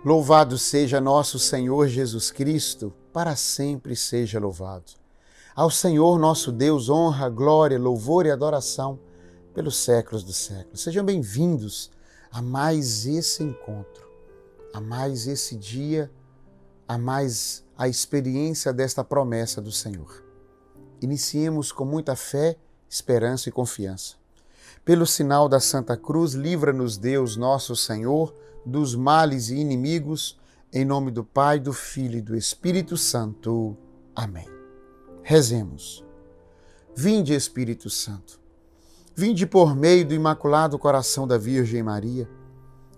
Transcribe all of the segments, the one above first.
Louvado seja nosso Senhor Jesus Cristo, para sempre seja louvado. Ao Senhor nosso Deus, honra, glória, louvor e adoração pelos séculos dos séculos. Sejam bem-vindos a mais esse encontro, a mais esse dia, a mais a experiência desta promessa do Senhor. Iniciemos com muita fé, esperança e confiança. Pelo sinal da Santa Cruz, livra-nos Deus, nosso Senhor, dos males e inimigos, em nome do Pai, do Filho e do Espírito Santo. Amém. Rezemos. Vinde, Espírito Santo, vinde por meio do Imaculado Coração da Virgem Maria,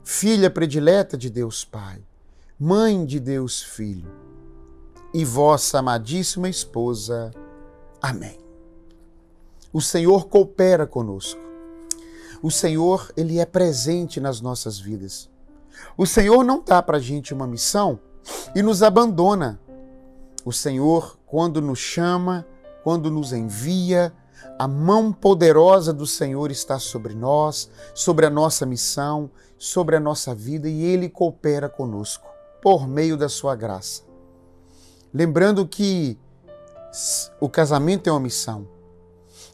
filha predileta de Deus Pai, mãe de Deus Filho, e vossa amadíssima esposa. Amém. O Senhor coopera conosco. O Senhor, Ele é presente nas nossas vidas. O Senhor não dá para a gente uma missão e nos abandona. O Senhor, quando nos chama, quando nos envia, a mão poderosa do Senhor está sobre nós, sobre a nossa missão, sobre a nossa vida, e Ele coopera conosco por meio da sua graça. Lembrando que o casamento é uma missão.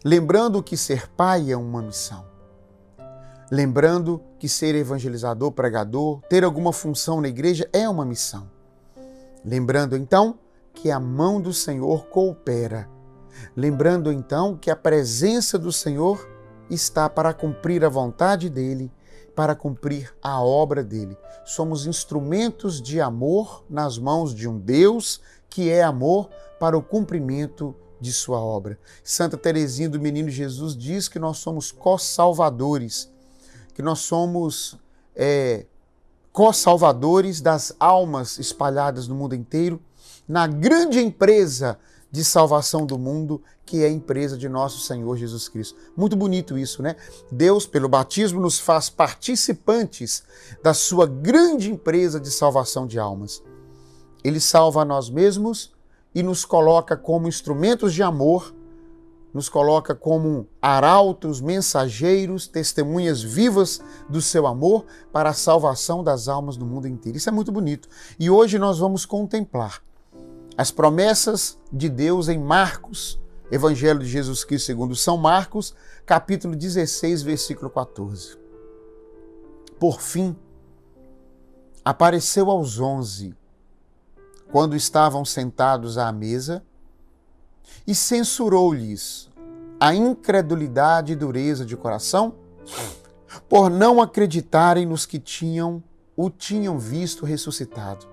Lembrando que ser pai é uma missão. Lembrando que ser evangelizador, pregador, ter alguma função na igreja é uma missão. Lembrando então que a mão do Senhor coopera. Lembrando então que a presença do Senhor está para cumprir a vontade dele, para cumprir a obra dele. Somos instrumentos de amor nas mãos de um Deus que é amor para o cumprimento de sua obra. Santa Teresinha do Menino Jesus diz que nós somos co-salvadores, que nós somos co-salvadores das almas espalhadas no mundo inteiro, na grande empresa de salvação do mundo, que é a empresa de nosso Senhor Jesus Cristo. Muito bonito isso, né? Deus, pelo batismo, nos faz participantes da sua grande empresa de salvação de almas. Ele salva a nós mesmos e nos coloca como instrumentos de amor, nos coloca como arautos, mensageiros, testemunhas vivas do seu amor para a salvação das almas no mundo inteiro. Isso é muito bonito. E hoje nós vamos contemplar as promessas de Deus em Marcos, Evangelho de Jesus Cristo segundo São Marcos, capítulo 16, versículo 14. Por fim, apareceu aos 11, quando estavam sentados à mesa, e censurou-lhes a incredulidade e dureza de coração, por não acreditarem nos que o tinham visto ressuscitado.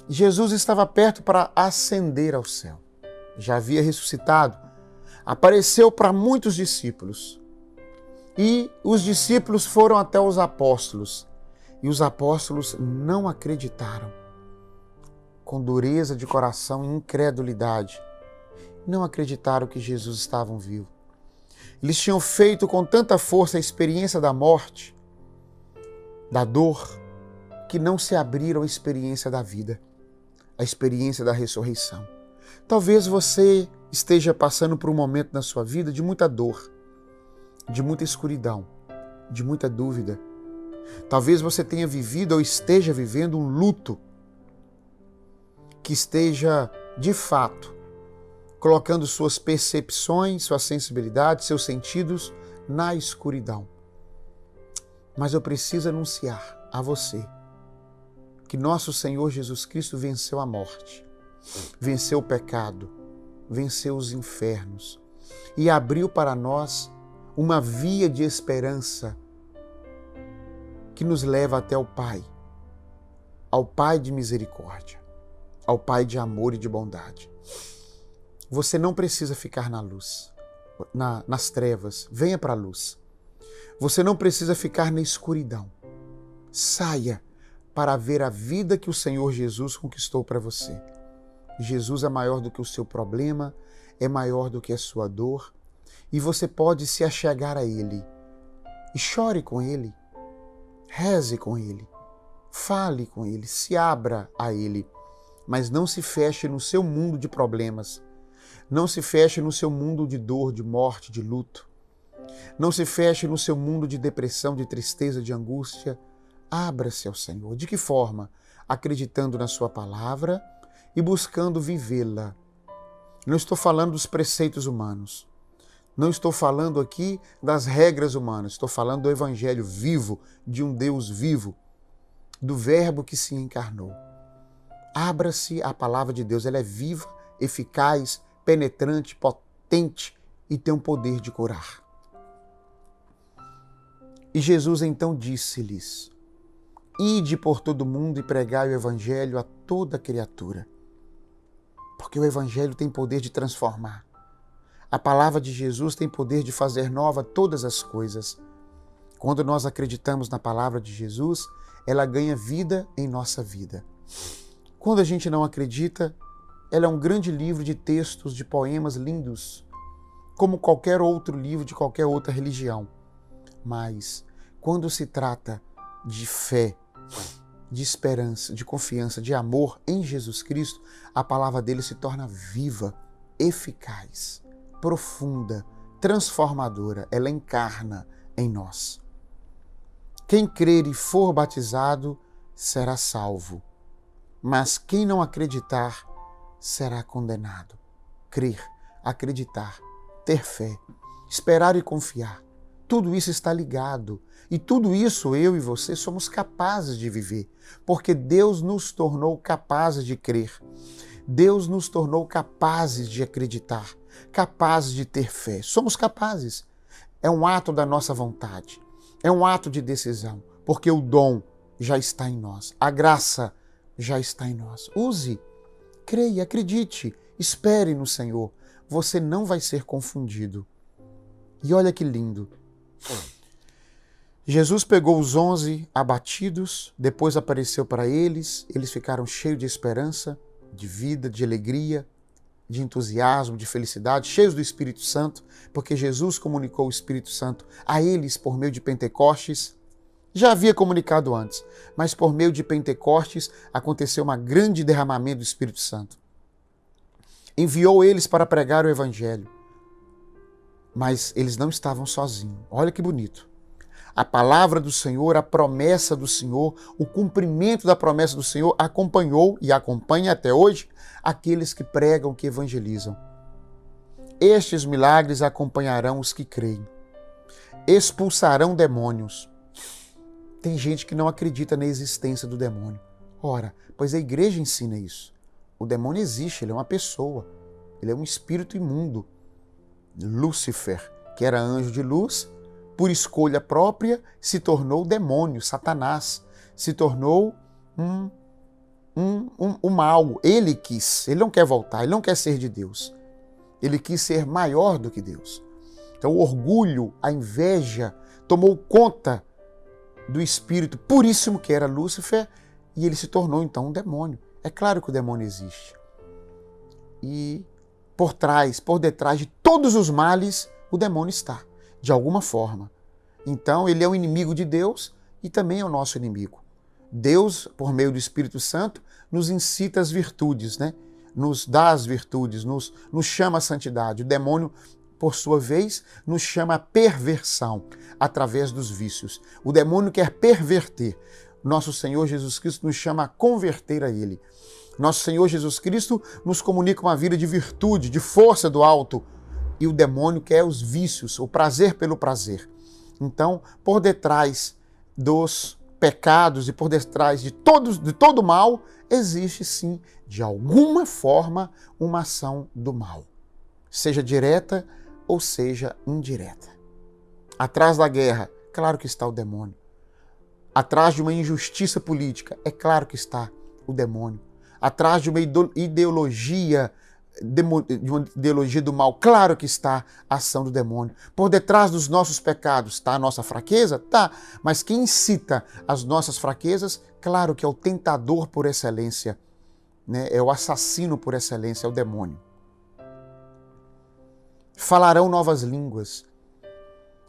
Jesus estava perto para ascender ao céu. Já havia ressuscitado. Apareceu para muitos discípulos. E os discípulos foram até os apóstolos. E os apóstolos não acreditaram. Com dureza de coração e incredulidade, não acreditaram que Jesus estava vivo. Eles tinham feito com tanta força a experiência da morte, da dor, que não se abriram à experiência da vida, à experiência da ressurreição. Talvez você esteja passando por um momento na sua vida de muita dor, de muita escuridão, de muita dúvida. Talvez você tenha vivido ou esteja vivendo um luto que esteja, de fato, colocando suas percepções, sua sensibilidade, seus sentidos na escuridão. Mas eu preciso anunciar a você que nosso Senhor Jesus Cristo venceu a morte, venceu o pecado, venceu os infernos e abriu para nós uma via de esperança que nos leva até o Pai, ao Pai de misericórdia, ao Pai de amor e de bondade. Você não precisa ficar na luz, nas trevas. Venha para a luz. Você não precisa ficar na escuridão. Saia para ver a vida que o Senhor Jesus conquistou para você. Jesus é maior do que o seu problema, é maior do que a sua dor, e você pode se achegar a Ele. E chore com Ele, reze com Ele, fale com Ele, se abra a Ele, mas não se feche no seu mundo de problemas. Não se feche no seu mundo de dor, de morte, de luto. Não se feche no seu mundo de depressão, de tristeza, de angústia. Abra-se ao Senhor. De que forma? Acreditando na sua palavra e buscando vivê-la. Não estou falando dos preceitos humanos. Não estou falando aqui das regras humanas. Estou falando do evangelho vivo, de um Deus vivo, do verbo que se encarnou. Abra-se à palavra de Deus. Ela é viva, eficaz, penetrante, potente e tem o poder de curar. E Jesus então disse-lhes: ide por todo mundo e pregai o evangelho a toda criatura. Porque o evangelho tem poder de transformar. A palavra de Jesus tem poder de fazer nova todas as coisas. Quando nós acreditamos na palavra de Jesus, ela ganha vida em nossa vida. Quando a gente não acredita, ela é um grande livro de textos, de poemas lindos, como qualquer outro livro de qualquer outra religião. Mas quando se trata de fé, de esperança, de confiança, de amor em Jesus Cristo, a palavra dele se torna viva, eficaz, profunda, transformadora. Ela encarna em nós. Quem crer e for batizado será salvo, mas quem não acreditar será condenado. Crer, acreditar, ter fé, esperar e confiar. Tudo isso está ligado. E tudo isso eu e você somos capazes de viver, porque Deus nos tornou capazes de crer. Deus nos tornou capazes de acreditar, capazes de ter fé. Somos capazes. É um ato da nossa vontade. É um ato de decisão, porque o dom já está em nós. A graça já está em nós. Use, creia, acredite, espere no Senhor. Você não vai ser confundido. E olha que lindo. Jesus pegou os 11 abatidos, depois apareceu para eles ficaram cheios de esperança, de vida, de alegria, de entusiasmo, de felicidade, cheios do Espírito Santo, porque Jesus comunicou o Espírito Santo a eles por meio de Pentecostes. Já havia comunicado antes, mas por meio de Pentecostes aconteceu um grande derramamento do Espírito Santo. Enviou eles para pregar o Evangelho, mas eles não estavam sozinhos. Olha que bonito. A palavra do Senhor, a promessa do Senhor, o cumprimento da promessa do Senhor acompanhou e acompanha até hoje aqueles que pregam, que evangelizam. Estes milagres acompanharão os que creem. Expulsarão demônios. Tem gente que não acredita na existência do demônio. Ora, pois a igreja ensina isso. O demônio existe, ele é uma pessoa. Ele é um espírito imundo. Lúcifer, que era anjo de luz, por escolha própria, se tornou demônio, Satanás. Se tornou um mal. Ele quis, ele não quer voltar, ele não quer ser de Deus. Ele quis ser maior do que Deus. Então o orgulho, a inveja, tomou conta do espírito puríssimo que era Lúcifer e ele se tornou então um demônio. É claro que o demônio existe. E por detrás de todos os males, o demônio está, de alguma forma. Então ele é o inimigo de Deus e também é o nosso inimigo. Deus, por meio do Espírito Santo, nos incita às virtudes, né? Nos dá as virtudes, nos chama à santidade. O demônio, por sua vez, nos chama à perversão através dos vícios. O demônio quer perverter. Nosso Senhor Jesus Cristo nos chama a converter a Ele. Nosso Senhor Jesus Cristo nos comunica uma vida de virtude, de força do alto. E o demônio quer os vícios, o prazer pelo prazer. Então, por detrás dos pecados e por detrás de todo mal, existe sim, de alguma forma, uma ação do mal. Seja direta ou seja indireta. Atrás da guerra, claro que está o demônio. Atrás de uma injustiça política, é claro que está o demônio. Atrás de uma ideologia do mal, claro que está a ação do demônio. Por detrás dos nossos pecados está a nossa fraqueza? Tá, mas quem incita as nossas fraquezas, claro que é o tentador por excelência, né? É o assassino por excelência, é o demônio. Falarão novas línguas.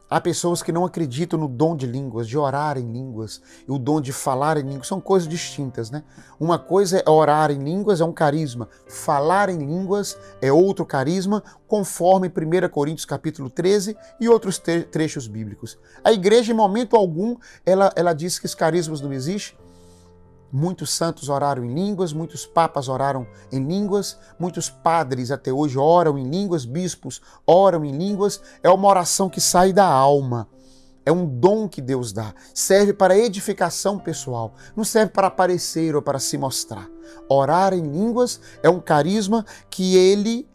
Há pessoas que não acreditam no dom de línguas, de orar em línguas, e o dom de falar em línguas, são coisas distintas, né? Uma coisa é orar em línguas, é um carisma. Falar em línguas é outro carisma, conforme 1 Coríntios capítulo 13 e outros trechos bíblicos. A igreja, em momento algum, ela diz que os carismas não existem. Muitos santos oraram em línguas, muitos papas oraram em línguas, muitos padres até hoje oram em línguas, bispos oram em línguas. É uma oração que sai da alma, é um dom que Deus dá. Serve para edificação pessoal, não serve para aparecer ou para se mostrar. Orar em línguas é um carisma que ele,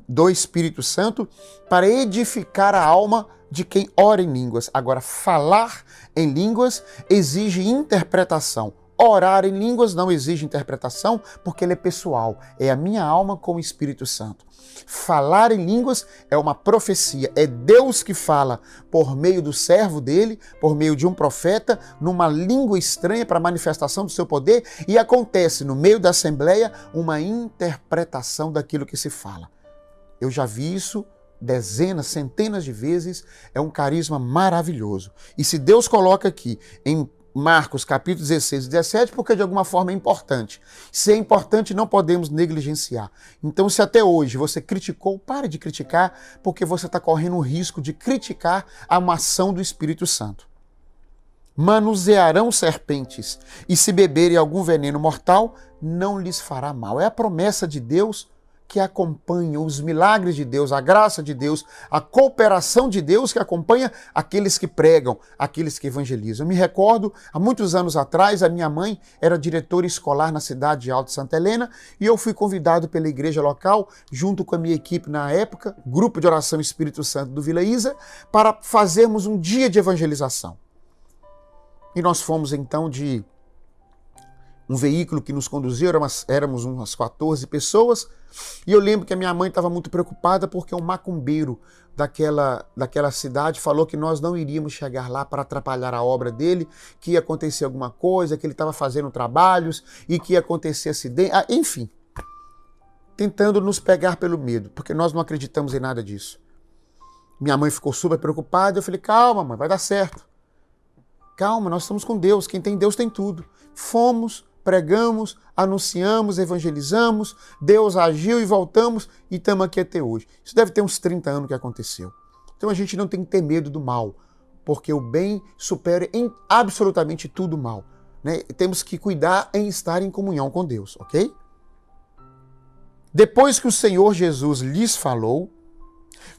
do Espírito Santo, para edificar a alma de quem ora em línguas. Agora, falar em línguas exige interpretação. Orar em línguas não exige interpretação, porque ele é pessoal. É a minha alma com o Espírito Santo. Falar em línguas é uma profecia. É Deus que fala por meio do servo dele, por meio de um profeta, numa língua estranha para manifestação do seu poder, e acontece no meio da assembleia uma interpretação daquilo que se fala. Eu já vi isso dezenas, centenas de vezes. É um carisma maravilhoso. E se Deus coloca aqui em Marcos capítulo 16 e 17, porque de alguma forma é importante. Se é importante, não podemos negligenciar. Então, se até hoje você criticou, pare de criticar, porque você está correndo o risco de criticar a uma ação do Espírito Santo. Manusearão serpentes, e se beberem algum veneno mortal, não lhes fará mal. É a promessa de Deus que acompanha os milagres de Deus, a graça de Deus, a cooperação de Deus que acompanha aqueles que pregam, aqueles que evangelizam. Eu me recordo, há muitos anos atrás, a minha mãe era diretora escolar na cidade de Alto Santa Helena e eu fui convidado pela igreja local, junto com a minha equipe na época, Grupo de Oração Espírito Santo do Vila Isa, para fazermos um dia de evangelização. E nós fomos então de um veículo que nos conduziu, éramos umas 14 pessoas, e eu lembro que a minha mãe estava muito preocupada porque um macumbeiro daquela cidade falou que nós não iríamos chegar lá para atrapalhar a obra dele, que ia acontecer alguma coisa, que ele estava fazendo trabalhos e que ia acontecer acidente, enfim, tentando nos pegar pelo medo, porque nós não acreditamos em nada disso. Minha mãe ficou super preocupada, eu falei, calma, mãe, vai dar certo. Calma, nós estamos com Deus, quem tem Deus tem tudo. Fomos, pregamos, anunciamos, evangelizamos, Deus agiu e voltamos e estamos aqui até hoje. Isso deve ter uns 30 anos que aconteceu. Então a gente não tem que ter medo do mal, porque o bem supera em absolutamente tudo o mal, né? Temos que cuidar em estar em comunhão com Deus, ok? Depois que o Senhor Jesus lhes falou,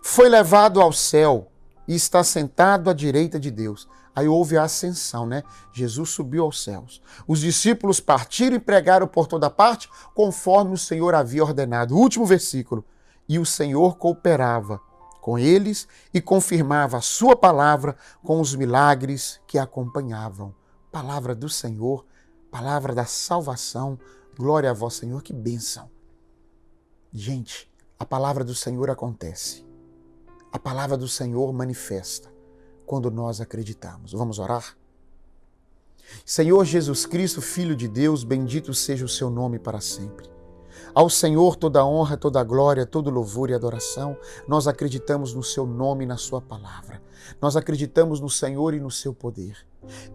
foi levado ao céu e está sentado à direita de Deus. Aí houve a ascensão, né? Jesus subiu aos céus. Os discípulos partiram e pregaram por toda parte, conforme o Senhor havia ordenado. O último versículo. E o Senhor cooperava com eles e confirmava a sua palavra com os milagres que acompanhavam. Palavra do Senhor, palavra da salvação. Glória a vós, Senhor, que bênção. Gente, a palavra do Senhor acontece. A palavra do Senhor manifesta quando nós acreditamos. Vamos orar? Senhor Jesus Cristo, Filho de Deus, bendito seja o seu nome para sempre. Ao Senhor toda honra, toda glória, todo louvor e adoração. Nós acreditamos no seu nome e na sua palavra. Nós acreditamos no Senhor e no seu poder.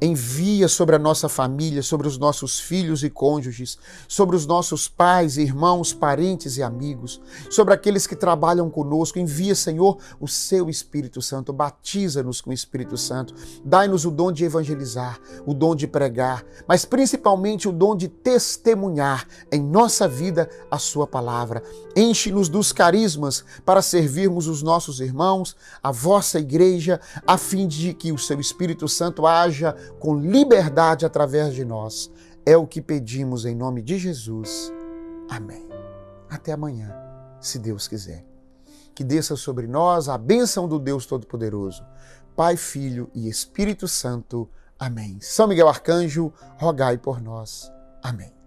Envia sobre a nossa família, sobre os nossos filhos e cônjuges, sobre os nossos pais, irmãos, parentes e amigos, sobre aqueles que trabalham conosco. Envia, Senhor, o seu Espírito Santo. Batiza-nos com o Espírito Santo. Dai-nos o dom de evangelizar, o dom de pregar, mas principalmente o dom de testemunhar em nossa vida a sua palavra. Enche-nos dos carismas para servirmos os nossos irmãos, a vossa igreja, a fim de que o seu Espírito Santo haja com liberdade através de nós. É o que pedimos em nome de Jesus. Amém. Até amanhã, se Deus quiser. Que desça sobre nós a bênção do Deus Todo-Poderoso, Pai, Filho e Espírito Santo. Amém. São Miguel Arcanjo, rogai por nós. Amém.